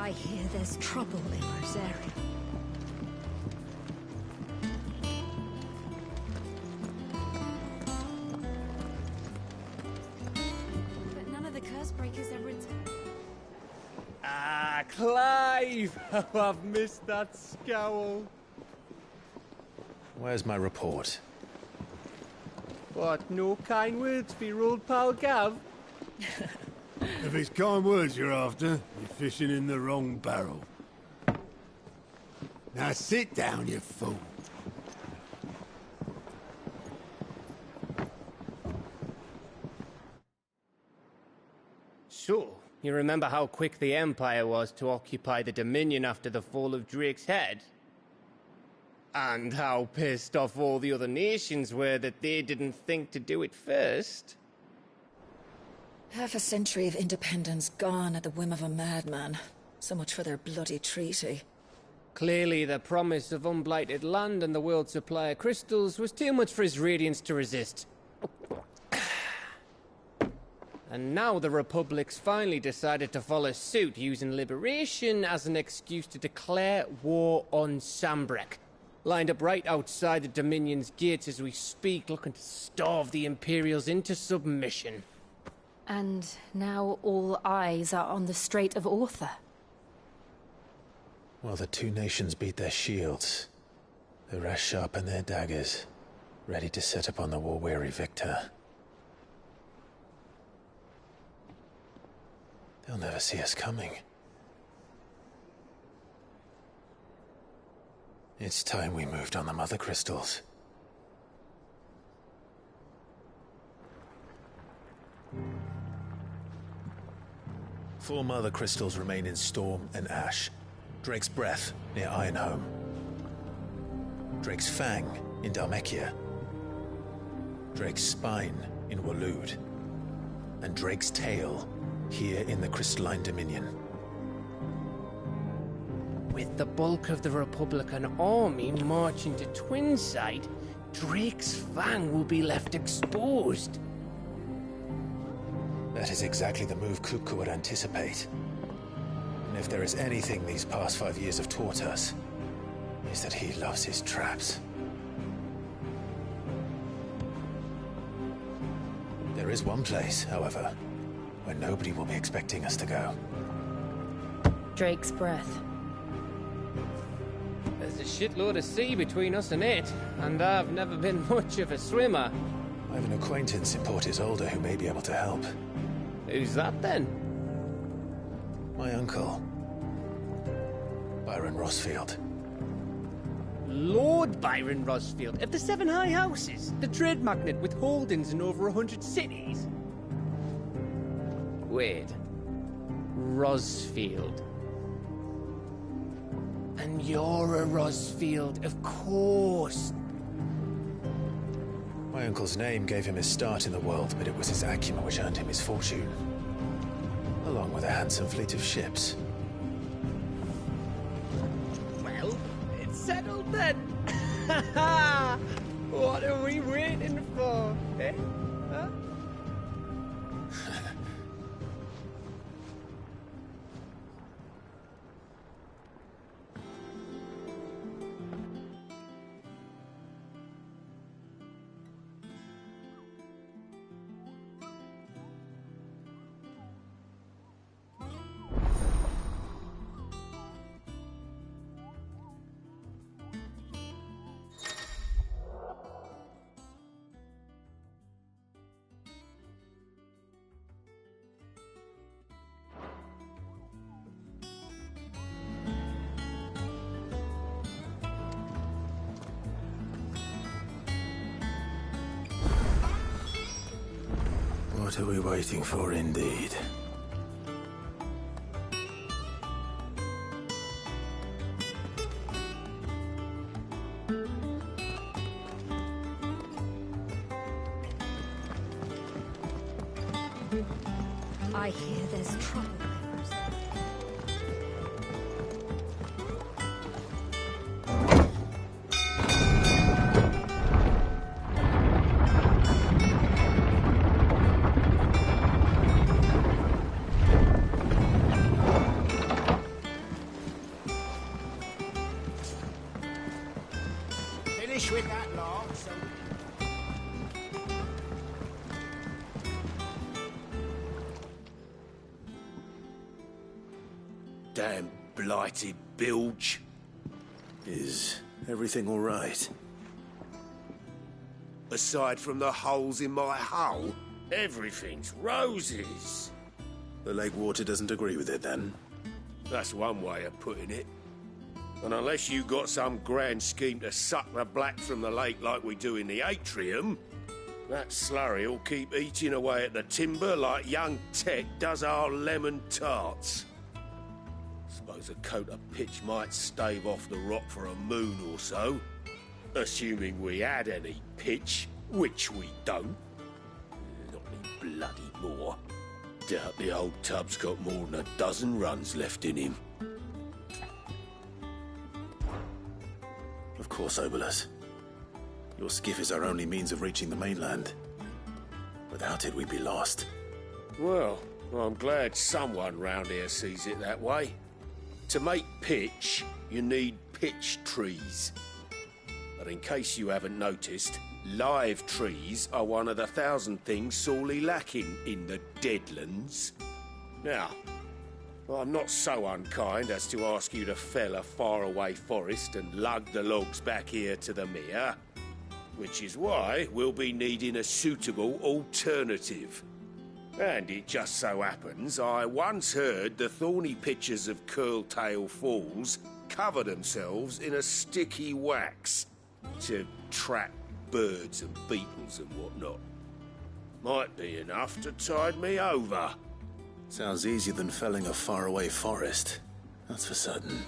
I hear there's trouble in Rosaria. But none of the curse breakers ever... Ah, Clive! Oh, I've missed that scowl. Where's my report? What, no kind words for your old pal Gav? If it's kind words you're after, you're fishing in the wrong barrel. Now sit down, you fool. So, you remember how quick the Empire was to occupy the Dominion after the fall of Drake's Head? And how pissed off all the other nations were that they didn't think to do it first? Half a century of independence gone at the whim of a madman. So much for their bloody treaty. Clearly, the promise of unblighted land and the world's supply of crystals was too much for his radiance to resist. And now the Republic's finally decided to follow suit, using liberation as an excuse to declare war on Sanbreque. Lined up right outside the Dominion's gates as we speak, looking to starve the Imperials into submission. And now all eyes are on the Strait of Author. Well, the two nations beat their shields. The rest sharpen their daggers, ready to set upon the war-weary victor. They'll never see us coming. It's time we moved on the Mother Crystals. Four Mother Crystals remain in Storm and Ash. Drake's Breath, near Ironhome. Drake's Fang, in Dhalmekia. Drake's Spine, in Waloed. And Drake's Tail, here in the Crystalline Dominion. With the bulk of the Republican army marching to Twinside, Drake's Fang will be left exposed. That is exactly the move Kupka would anticipate. And if there is anything these past 5 years have taught us, is that he loves his traps. There is one place, however, where nobody will be expecting us to go. Drake's Breath. There's a shitload of sea between us and it, and I've never been much of a swimmer. I have an acquaintance in Port Isolde who may be able to help. Who's that then? My uncle, Byron Rosfield. Lord Byron Rosfield of the Seven High Houses, the trade magnate with holdings in over 100 cities. Wait, Rosfield. And you're a Rosfield, of course. My uncle's name gave him his start in the world, but it was his acumen which earned him his fortune. Along with a handsome fleet of ships. Well, it's settled then. What are we waiting for, eh? Huh? What are we waiting for, indeed? I hear there's trouble in Rosaria. Damn blighted bilge. Is everything all right? Aside from the holes in my hull, everything's roses. The lake water doesn't agree with it, then? That's one way of putting it. And unless you got some grand scheme to suck the black from the lake like we do in the atrium, that slurry'll keep eating away at the timber like young Tech does our lemon tarts. Suppose a coat of pitch might stave off the rock for a moon or so. Assuming we had any pitch, which we don't. Not any bloody more. Doubt the old tub's got more than a dozen runs left in him. Of course, Obolus. Your skiff is our only means of reaching the mainland. Without it, we'd be lost. Well, I'm glad someone round here sees it that way. To make pitch, you need pitch trees. But in case you haven't noticed, live trees are one of the 1,000 things sorely lacking in the Deadlands. Now, I'm not so unkind as to ask you to fell a faraway forest and lug the logs back here to the mere, which is why we'll be needing a suitable alternative. And it just so happens I once heard the thorny pitchers of Curltail Falls cover themselves in a sticky wax to trap birds and beetles and whatnot. Might be enough to tide me over. Sounds easier than felling a faraway forest. That's for certain.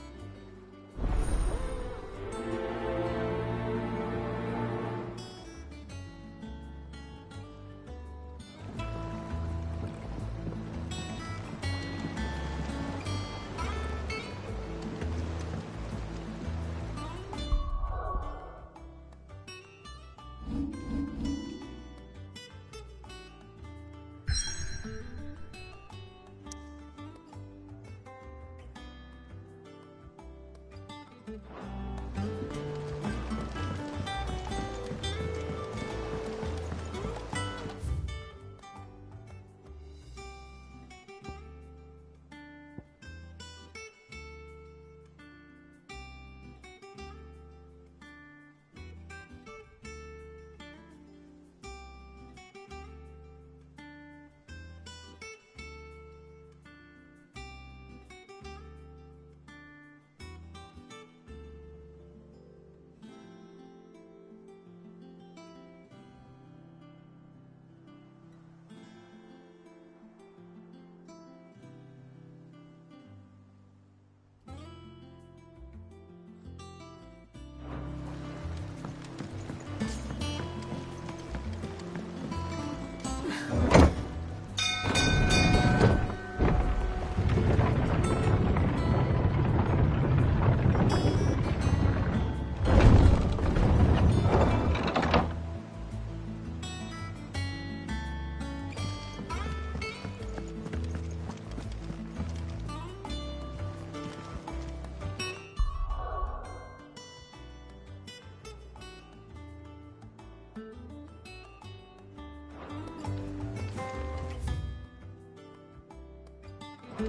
I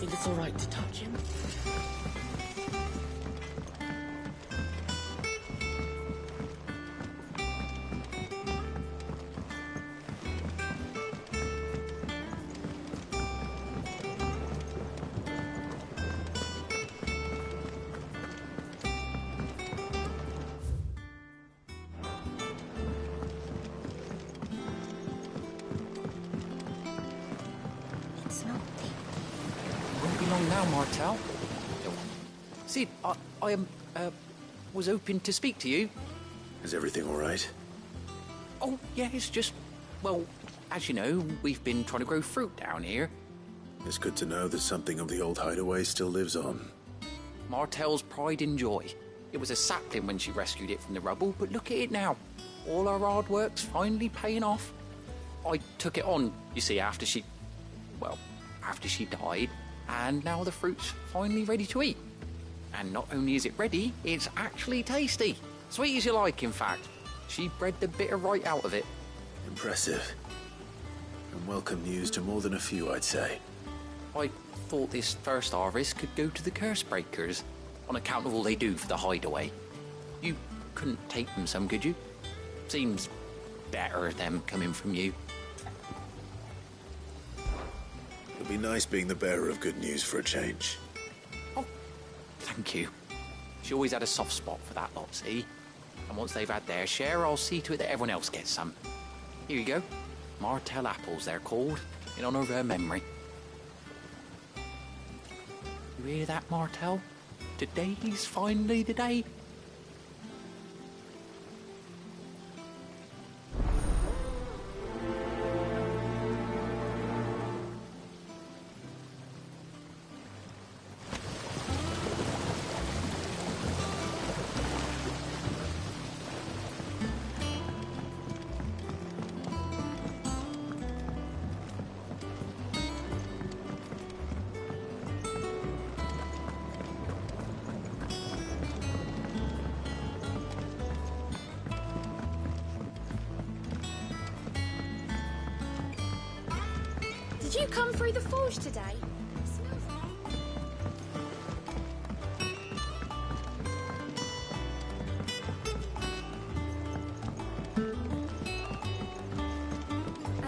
think it's all right to touch him. Now, Martel. Sid, I was hoping to speak to you. Is everything all right? Oh, yeah, it's just, well, as you know, we've been trying to grow fruit down here. It's good to know that something of the old hideaway still lives on. Martel's pride and joy. It was a sapling when she rescued it from the rubble, but look at it now. All our hard work's finally paying off. I took it on, you see, after she died. And now the fruit's finally ready to eat. And not only is it ready, it's actually tasty. Sweet as you like, in fact. She bred the bitter right out of it. Impressive. And welcome news to more than a few, I'd say. I thought this first harvest could go to the curse breakers, on account of all they do for the hideaway. You couldn't take them some, could you? Seems better them coming from you. It'll be nice being the bearer of good news for a change. Oh, thank you. She always had a soft spot for that lot, see? And once they've had their share, I'll see to it that everyone else gets some. Here you go. Martell apples, they're called, in honor of her memory. You hear that, Martell? Today's finally the day. Did you come through the forge today?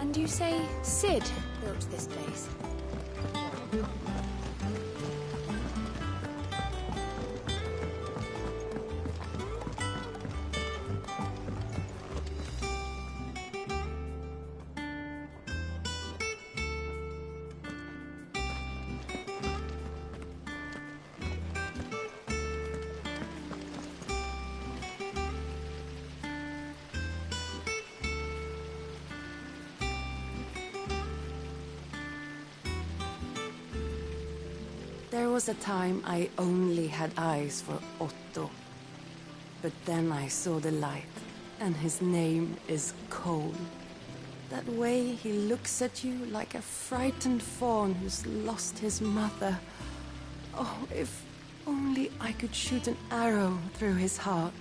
And you say Sid built this place? There was a time I only had eyes for Otto. But then I saw the light, and his name is Cole. That way he looks at you like a frightened fawn who's lost his mother. Oh, if only I could shoot an arrow through his heart.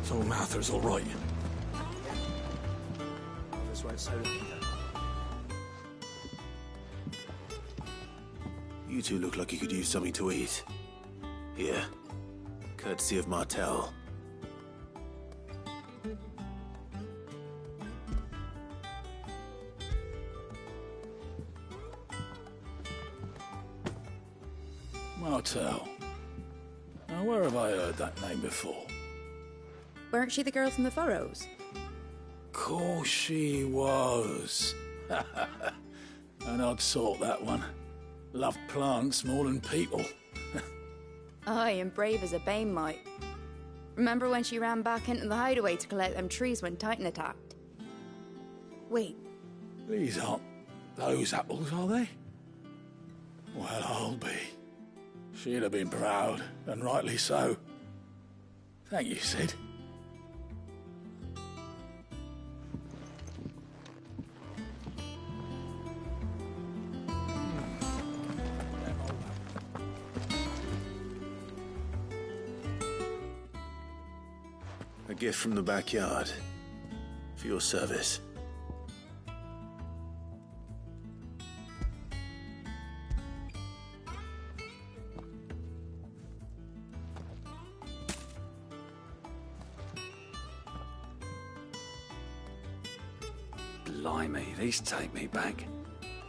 So Mather's all right. Others won't so lucky though. You two look like you could use something to eat. Here. Courtesy of Martell. Martell. Now, where have I heard that name before? Weren't she the girl from the Furrows? Course she was. An odd sort, that one. Loved plants more than people. Aye, and brave as a bane might. Remember when she ran back into the hideaway to collect them trees when Titan attacked? Wait, These aren't those apples, are they? Well, I'll be. She'd have been proud, and rightly so. Thank you, Sid. A gift from the backyard. For your service. Blimey, these take me back.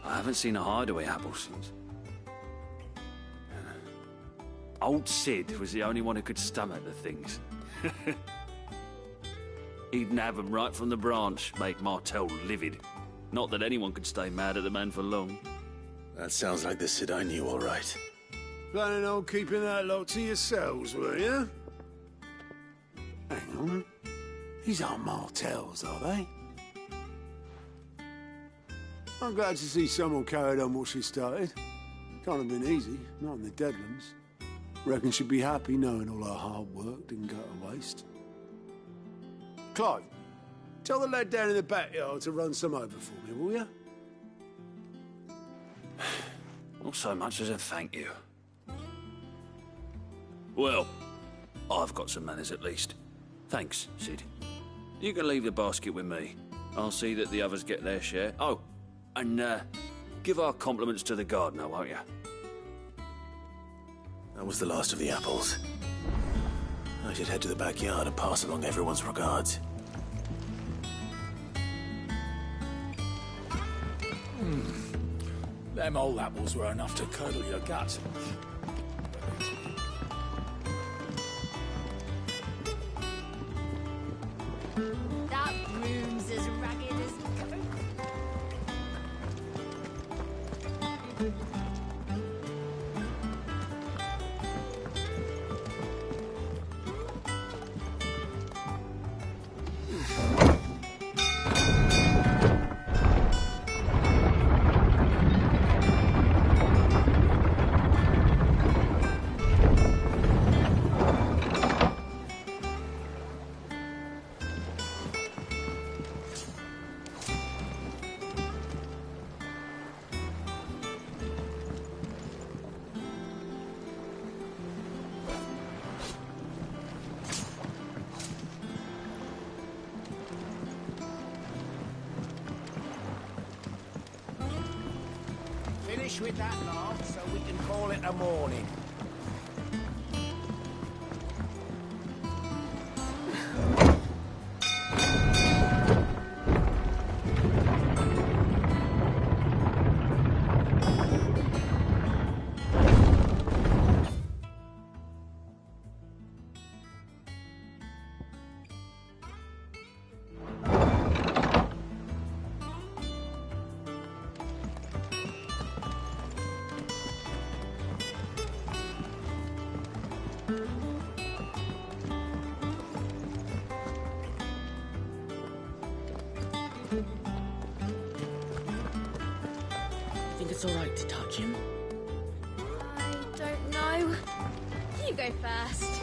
I haven't seen a hideaway apple since. Old Sid was the only one who could stomach the things. He'd nab 'em right from the branch, make Martell livid. Not that anyone could stay mad at the man for long. That sounds like the Sid I knew, all right. Planning on keeping that lot to yourselves, were you? Hang on. These aren't Martells, are they? I'm glad to see someone carried on what she started. Can't have been easy, not in the Deadlands. Reckon she'd be happy knowing all her hard work didn't go to waste. Clive, tell the lad down in the backyard to run some over for me, will you? Not so much as a thank you. Well, I've got some manners at least. Thanks, Sid. You can leave the basket with me. I'll see that the others get their share. Oh, and give our compliments to the gardener, won't you? That was the last of the apples. I should head to the backyard and pass along everyone's regards. Them old apples were enough to curdle your guts. That room's as ragged as coke. Finish with that lot so we can call it a morning. Think it's all right to touch him? I don't know. You go first.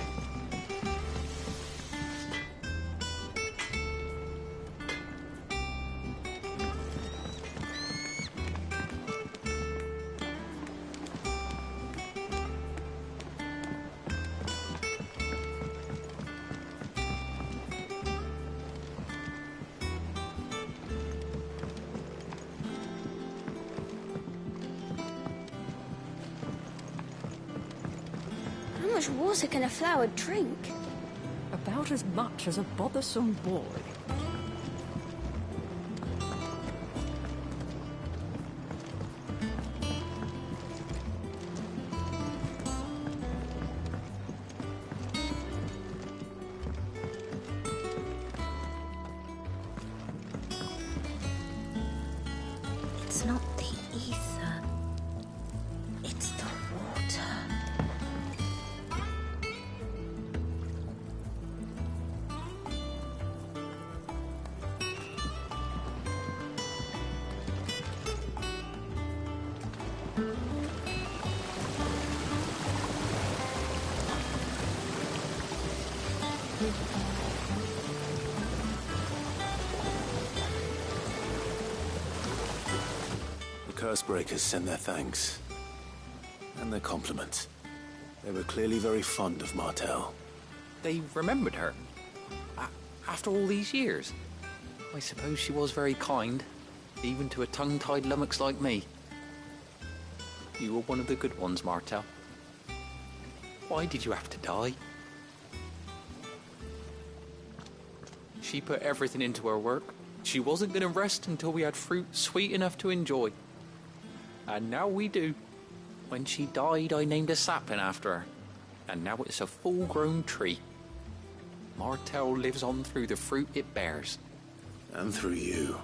How much water can a flower drink? About as much as a bothersome boy. It's not the ether. It's the water. The Cursebreakers send their thanks. And their compliments. They were clearly very fond of Martel. They remembered her. After all these years. I suppose she was very kind, even to a tongue-tied lummox like me. You were one of the good ones, Martel. Why did you have to die? She put everything into her work. She wasn't going to rest until we had fruit sweet enough to enjoy. And now we do. When she died, I named a sapling after her. And now it's a full-grown tree. Martel lives on through the fruit it bears. And through you.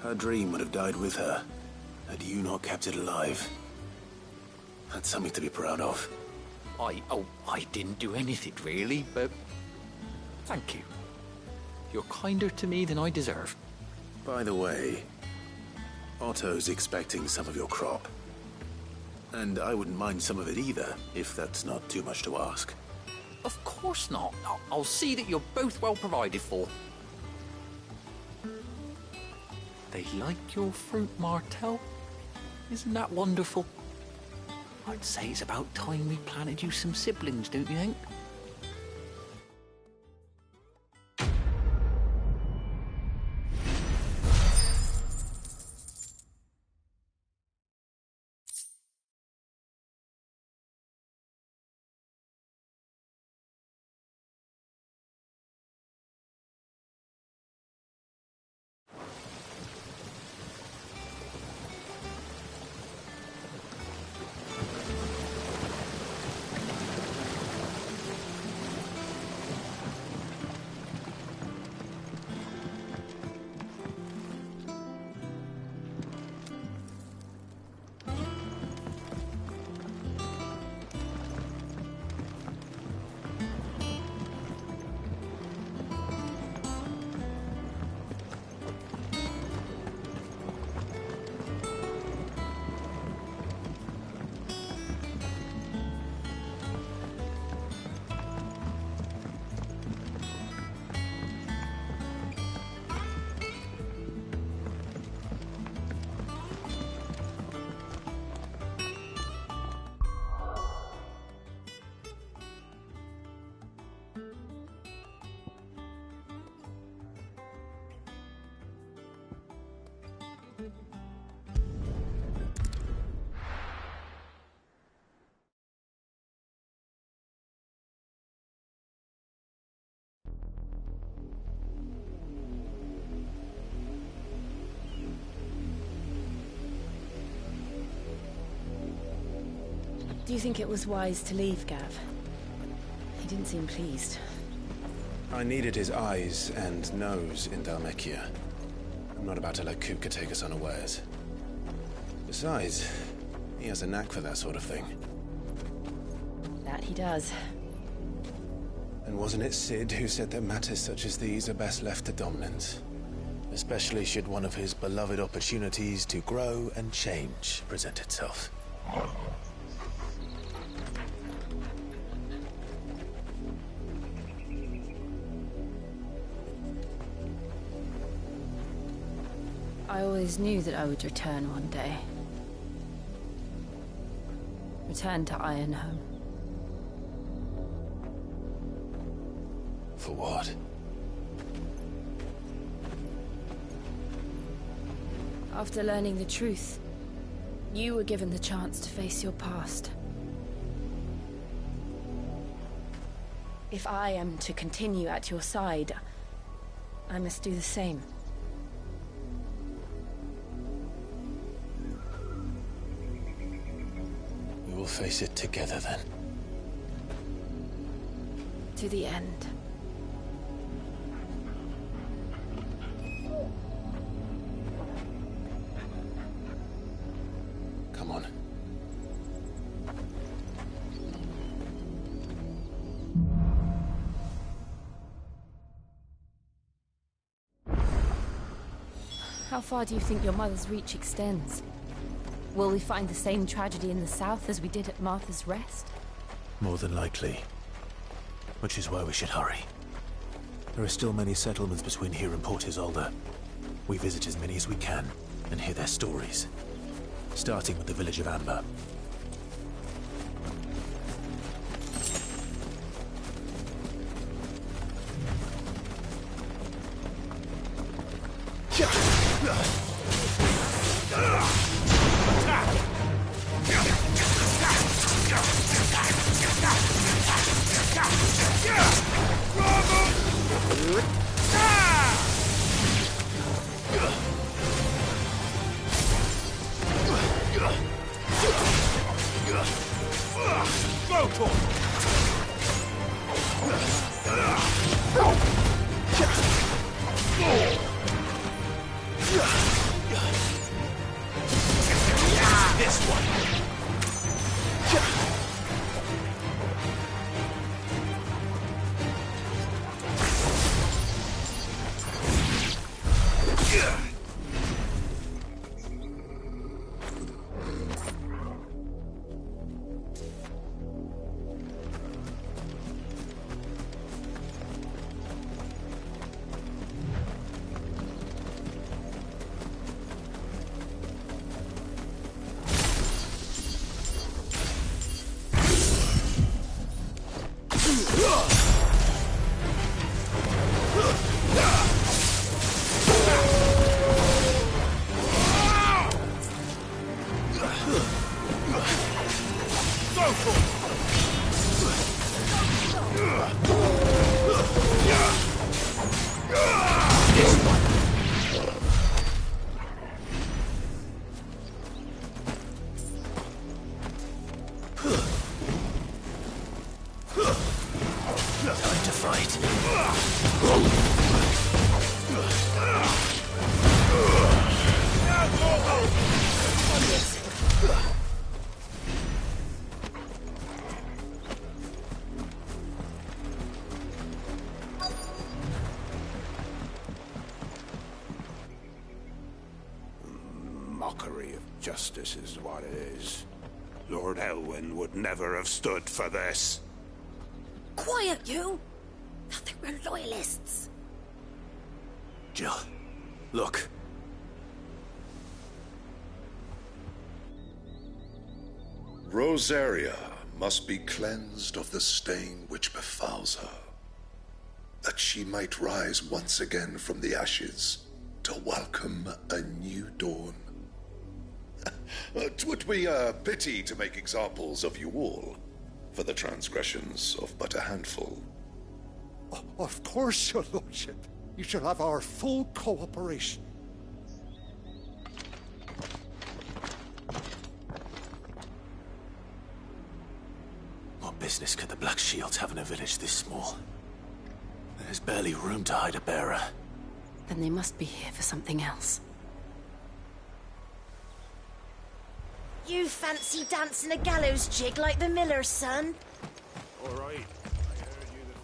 Her dream would have died with her, had you not kept it alive. That's something to be proud of. I didn't do anything really, but thank you. You're kinder to me than I deserve. By the way, Otto's expecting some of your crop. And I wouldn't mind some of it either, if that's not too much to ask. Of course not. I'll see that you're both well provided for. They like your fruit, Martel. Isn't that wonderful? I'd say it's about time we planted you some siblings, don't you think? Do you think it was wise to leave, Gav? He didn't seem pleased. I needed his eyes and nose in Dhalmekia. I'm not about to let Kupka take us unawares. Besides, he has a knack for that sort of thing. That he does. And wasn't it Cid who said that matters such as these are best left to dominance? Especially should one of his beloved opportunities to grow and change present itself. I always knew that I would return one day. Return to Ironhome. For what? After learning the truth, you were given the chance to face your past. If I am to continue at your side, I must do the same. We will face it together then. To the end. Come on. How far do you think your mother's reach extends? Will we find the same tragedy in the south as we did at Martha's Rest? More than likely. Which is why we should hurry. There are still many settlements between here and Port Isolde. We visit as many as we can and hear their stories. Starting with the village of Amber. Time to fight. Mockery of justice is what it is. Lord Elwyn would never have stood for this. Quiet, you! Thought they were loyalists. Jill, look. Rosaria must be cleansed of the stain which befouls her, that she might rise once again from the ashes to welcome a new dawn. 'Twould be a pity to make examples of you all, for the transgressions of but a handful. Of course, your lordship. You shall have our full cooperation. What business could the Black Shields have in a village this small? There's barely room to hide a bearer. Then they must be here for something else. You fancy dancing a gallows jig like the miller's son? All right. I heard you the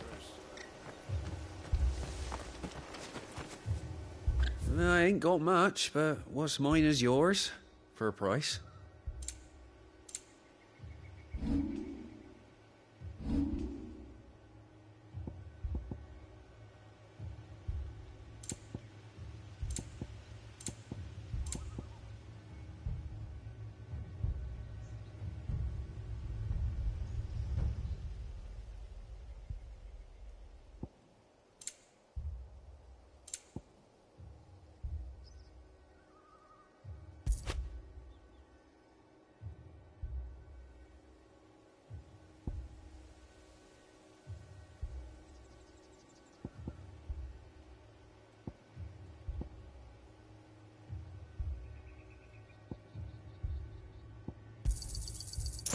first. I ain't got much, but what's mine is yours, for a price.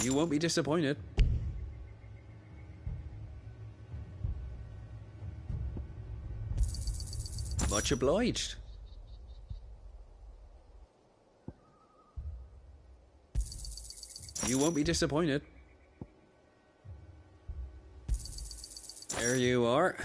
You won't be disappointed. Much obliged. You won't be disappointed. There you are.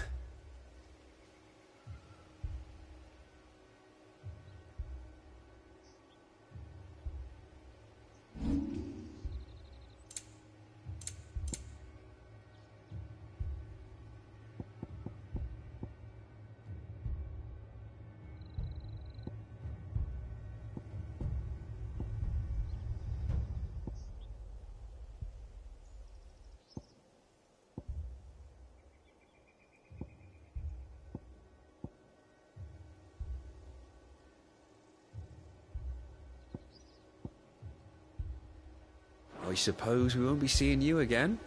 I suppose we won't be seeing you again.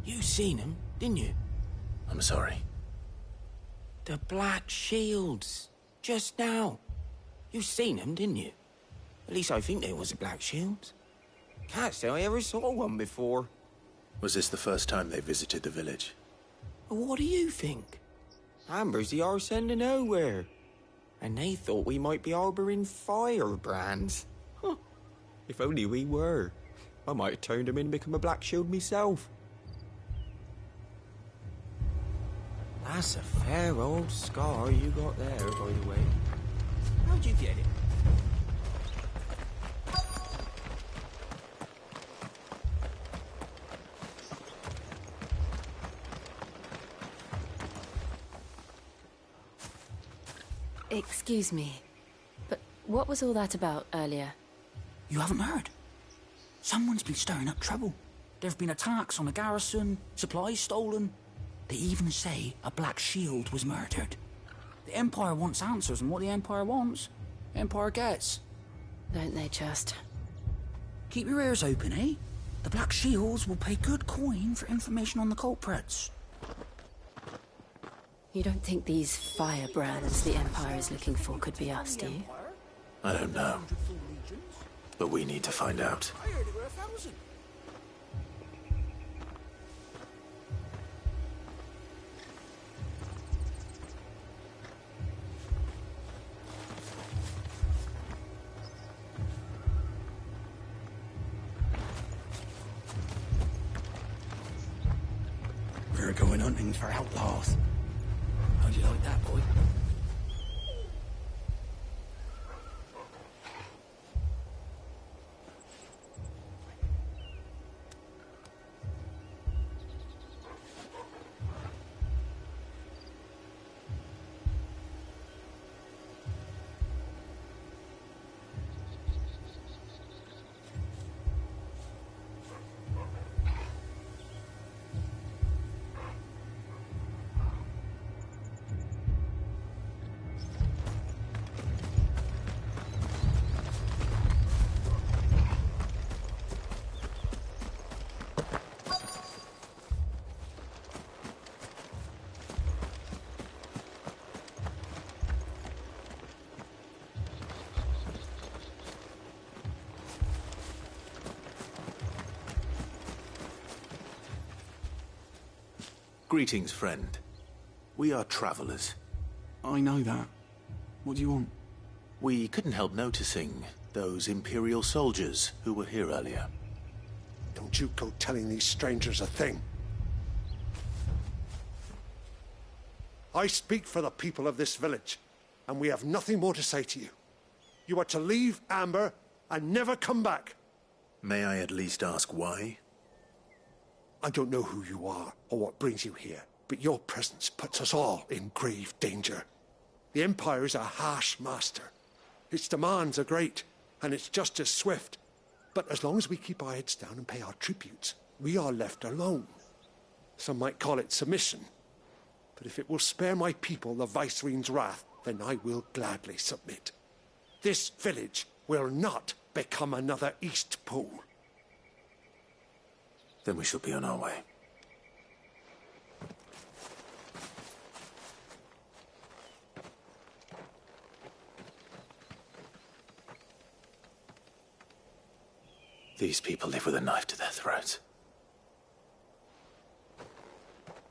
You seen him, didn't you? I'm sorry. The Black Shields. Just now. You seen them, didn't you? At least I think there was a Black Shield. Can't say I ever saw one before. Was this the first time they visited the village? What do you think? Amber's the arse end of nowhere. And they thought we might be harbouring firebrands. Huh. If only we were. I might have turned them in and become a Black Shield myself. That's a fair old scar you got there, by the way. How'd you get it? Excuse me, but what was all that about earlier? You haven't heard? Someone's been stirring up trouble. There have been attacks on the garrison, supplies stolen. They even say a Black Shield was murdered. The Empire wants answers, and what the Empire wants, Empire gets. Don't they just? Keep your ears open, eh? The Black Shields will pay good coin for information on the culprits. You don't think these firebrands the Empire is looking for could be us, do you? I don't know. But we need to find out. I heard there were 1,000. We're going hunting for outlaws. How'd you like that, boy? Greetings, friend. We are travelers. I know that. What do you want? We couldn't help noticing those Imperial soldiers who were here earlier. Don't you go telling these strangers a thing. I speak for the people of this village, and we have nothing more to say to you. You are to leave Amber and never come back. May I at least ask why? I don't know who you are or what brings you here, but your presence puts us all in grave danger. The Empire is a harsh master. Its demands are great, and its justice swift. But as long as we keep our heads down and pay our tributes, we are left alone. Some might call it submission. But if it will spare my people the Viceroy's wrath, then I will gladly submit. This village will not become another Eastpool. Then we shall be on our way. These people live with a knife to their throats.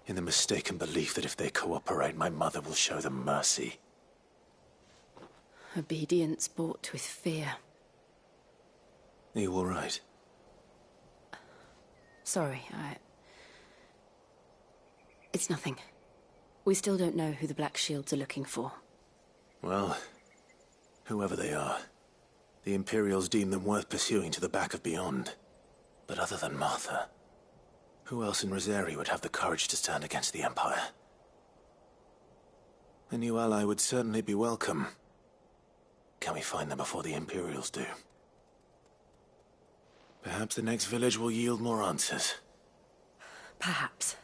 In the mistaken belief that if they cooperate, my mother will show them mercy. Obedience bought with fear. Are you all right? Sorry, It's nothing. We still don't know who the Black Shields are looking for. Well, whoever they are, the Imperials deem them worth pursuing to the back of beyond. But other than Martha, who else in Rosari would have the courage to stand against the Empire? A new ally would certainly be welcome. Can we find them before the Imperials do? Perhaps the next village will yield more answers. Perhaps.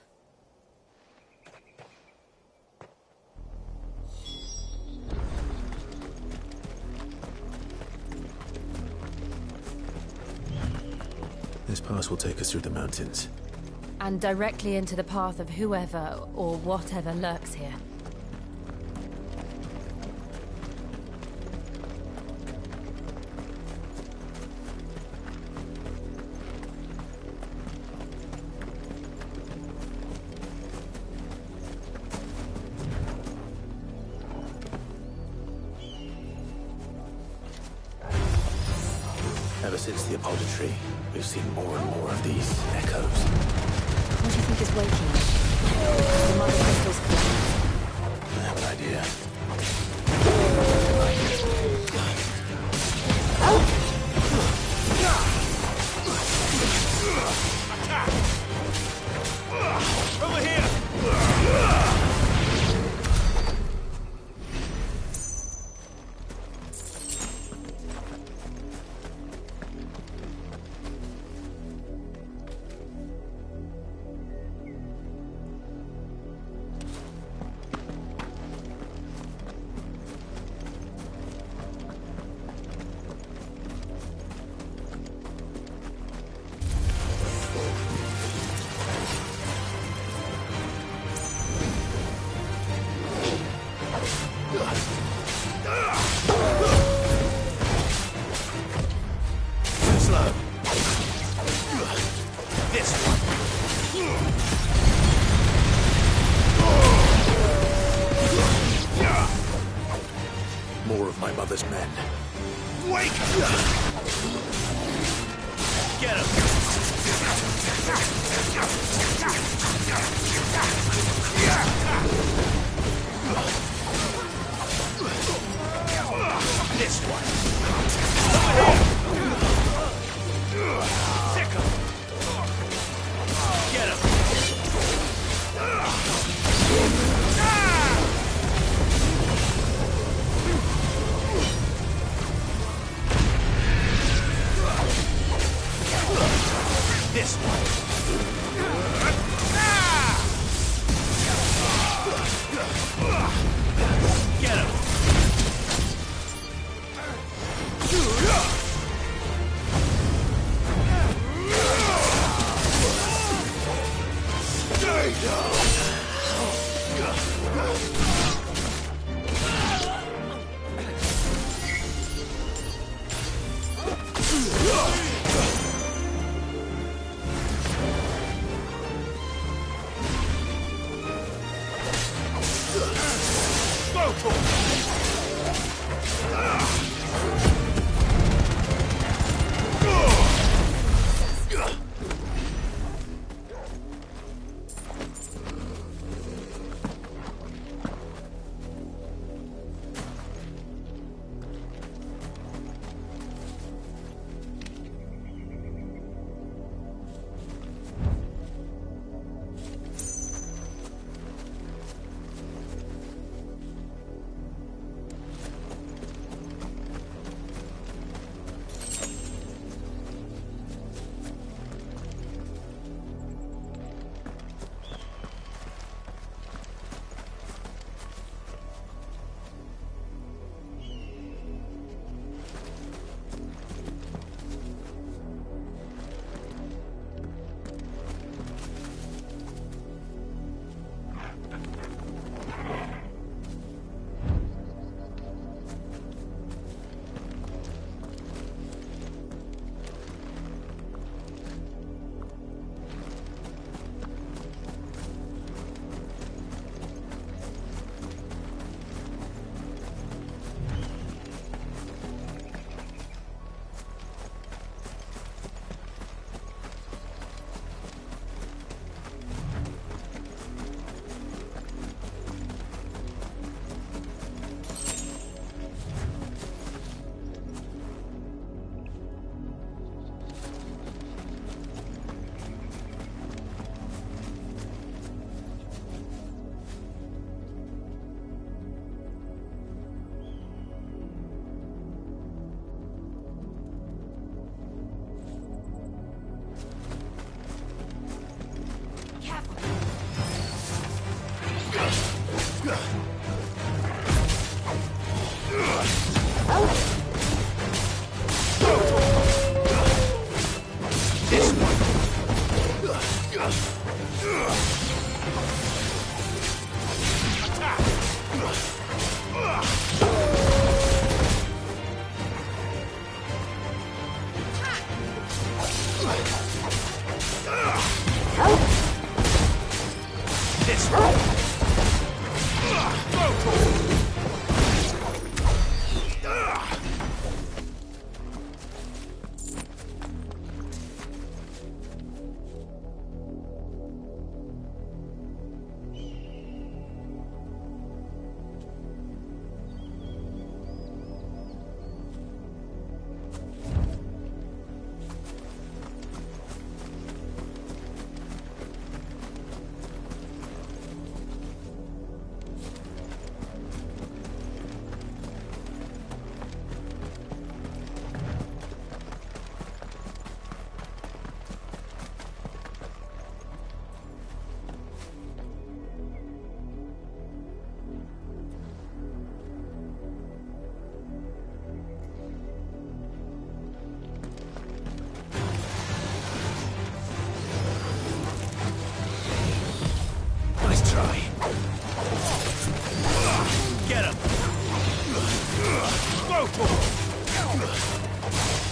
This pass will take us through the mountains. And directly into the path of whoever or whatever lurks here. Ever since the Apollo tree, we've seen more and more of these echoes. What do you think is waking us? The mother crystal's collapsed. I have an idea. Over here! brother's men. Wake! Get him! This one. Sick him. Get him. This one. Get him. Stay down.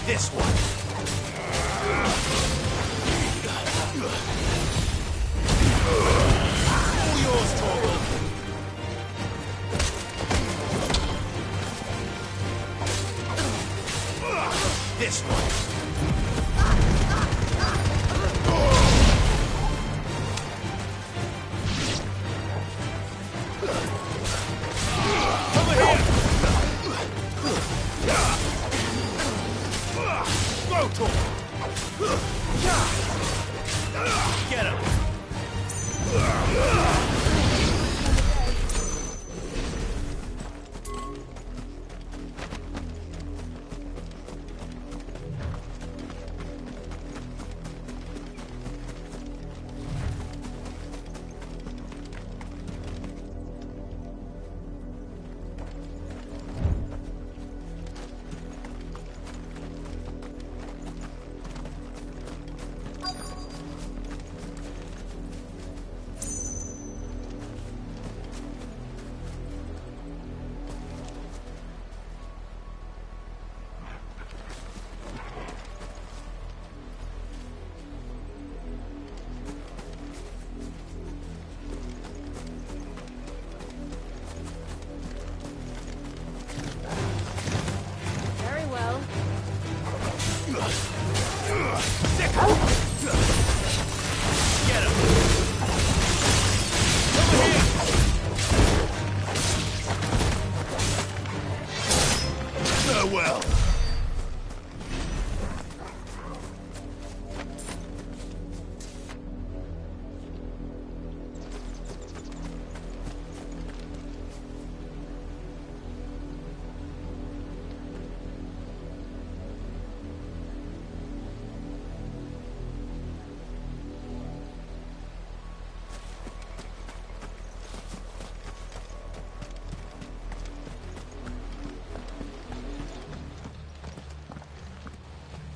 This one. All yours, Torgal.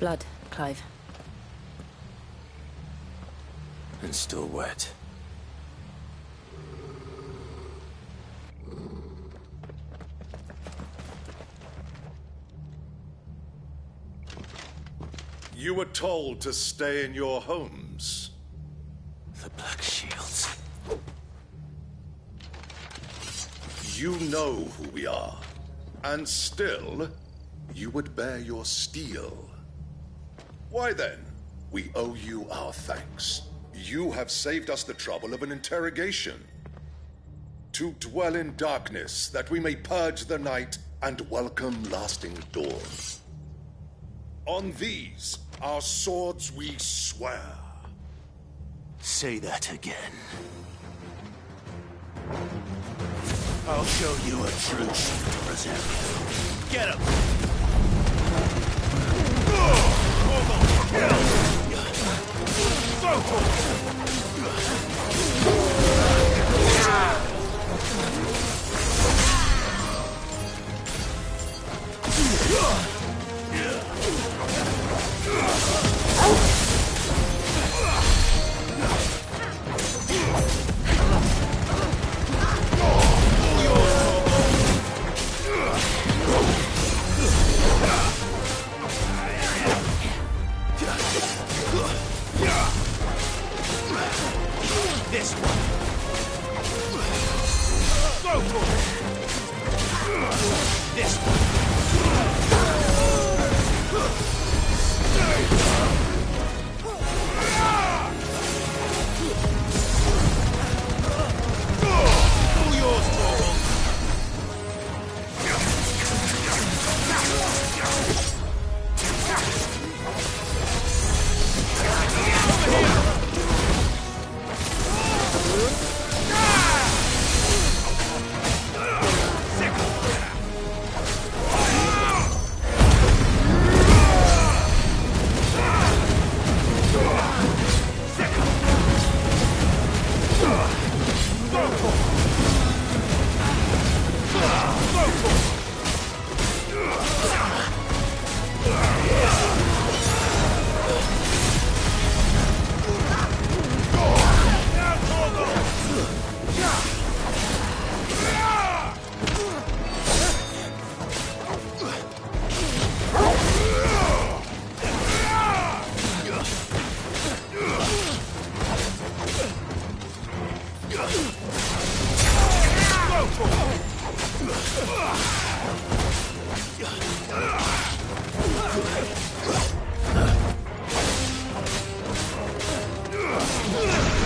Blood, Clive. And still wet. You were told to stay in your homes. The Black Shields. You know who we are. And still, you would bear your steel. Why then, we owe you our thanks. You have saved us the trouble of an interrogation. To dwell in darkness, that we may purge the night and welcome lasting dawn. On these, our swords we swear. Say that again. I'll show you a true shield reserve. Get him! This one. Go for it. This one. All yours, Torvald.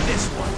This one.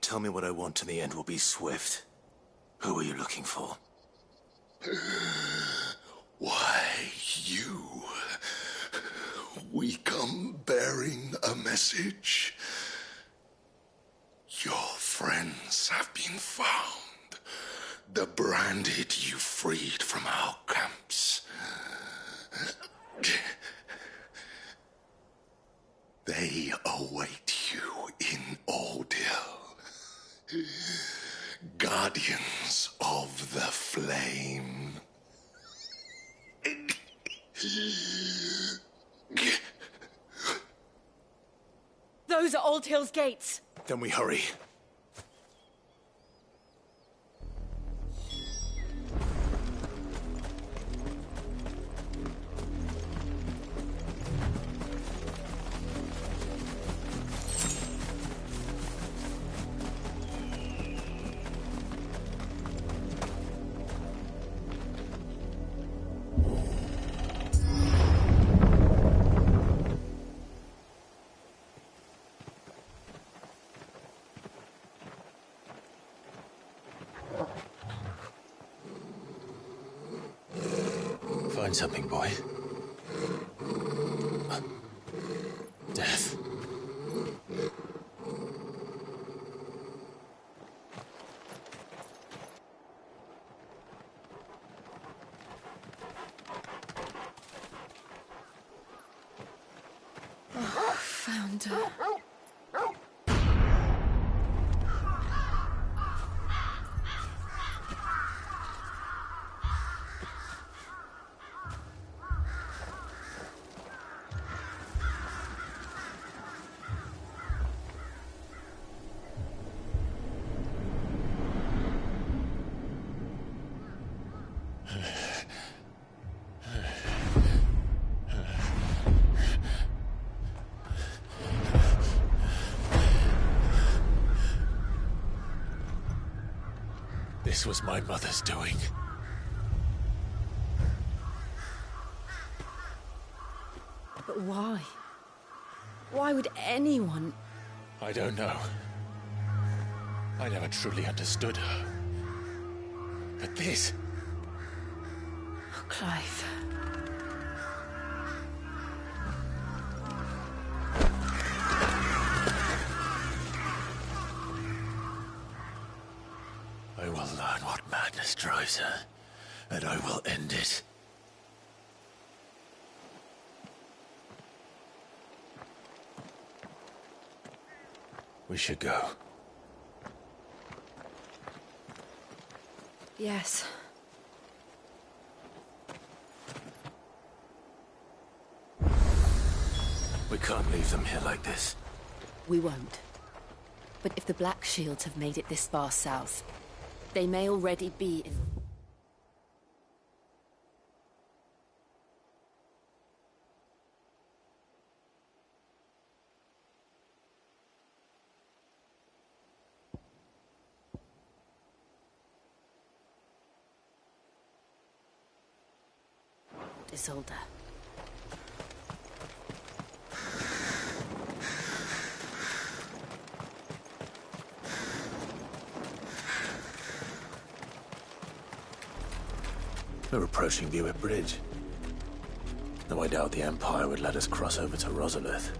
Tell me what I want and the end will be swift. Who are you looking for? Why, you. We come bearing a message. Your friends have been found. The branded you freed from our camps. They await you in Odil. Guardians of the Flame. Those are Old Hill's gates. Then we hurry. Find something, boy. Death. Oh, found her. This was my mother's doing. But why? Why would anyone... I don't know. I never truly understood her. But this... Oh, Clive. I will learn what madness drives her, and I will end it. We should go. Yes. We can't leave them here like this. We won't. But if the Black Shields have made it this far south, they may already be in... Isolde. We're approaching Buick Bridge. Though I doubt the Empire would let us cross over to Rosalith.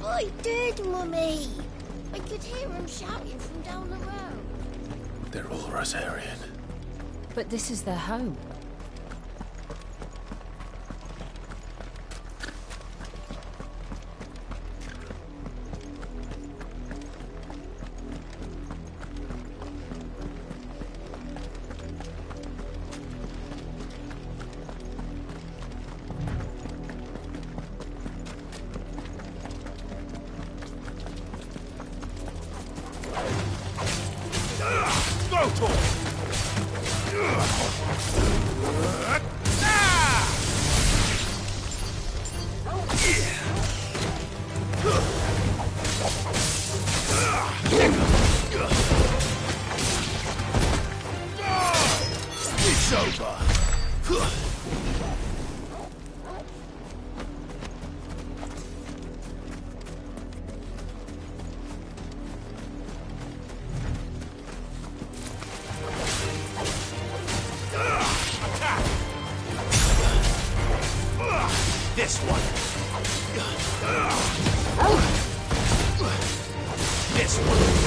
I did, Mummy! I could hear him shouting from down the road. They're all Rosarian. But this is their home. It's over. This one. This one.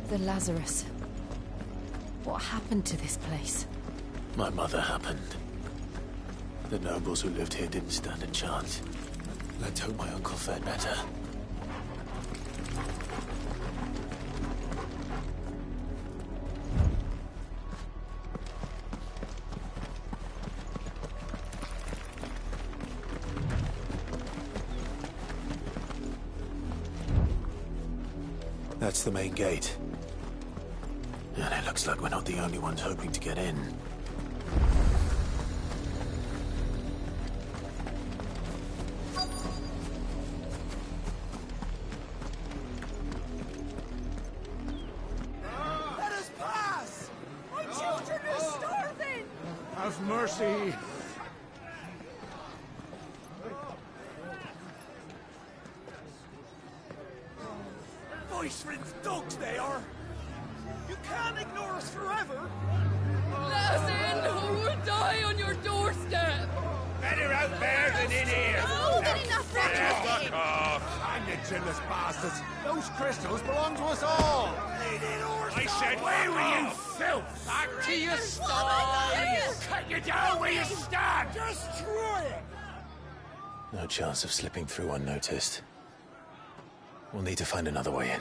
The Lazarus. What happened to this place? My mother happened. The nobles who lived here didn't stand a chance. Let's hope my uncle fared better. That's the main gate. And it looks like we're not the only ones hoping to get in. Let us pass! My children are starving! Have mercy! Voice-rinsed dogs they are! You can't ignore us forever! Let us in, or we'll die on your doorstep! Better out there than in here! Oh, good enough, Roger! Fuck off! Hang the chinless bastards! Those crystals belong to us all! I said, where were you, filth? Back to your stall! Cut you down where you stand! Destroy it! No chance of slipping through unnoticed. We'll need to find another way in.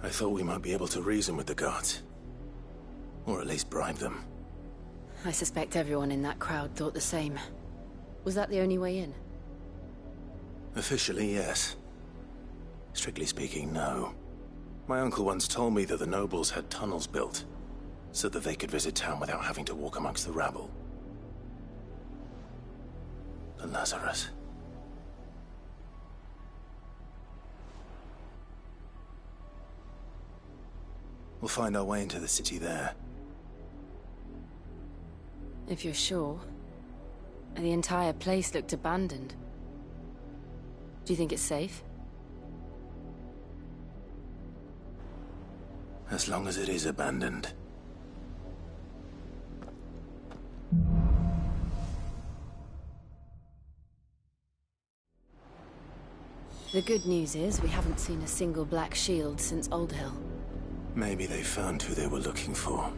I thought we might be able to reason with the guards. Or at least bribe them. I suspect everyone in that crowd thought the same. Was that the only way in? Officially, yes. Strictly speaking, no. My uncle once told me that the nobles had tunnels built, so that they could visit town without having to walk amongst the rabble. The Lazarus. We'll find our way into the city there. If you're sure. The entire place looked abandoned. Do you think it's safe? As long as it is abandoned. The good news is we haven't seen a single black shield since Old Hill. Maybe they found who they were looking for.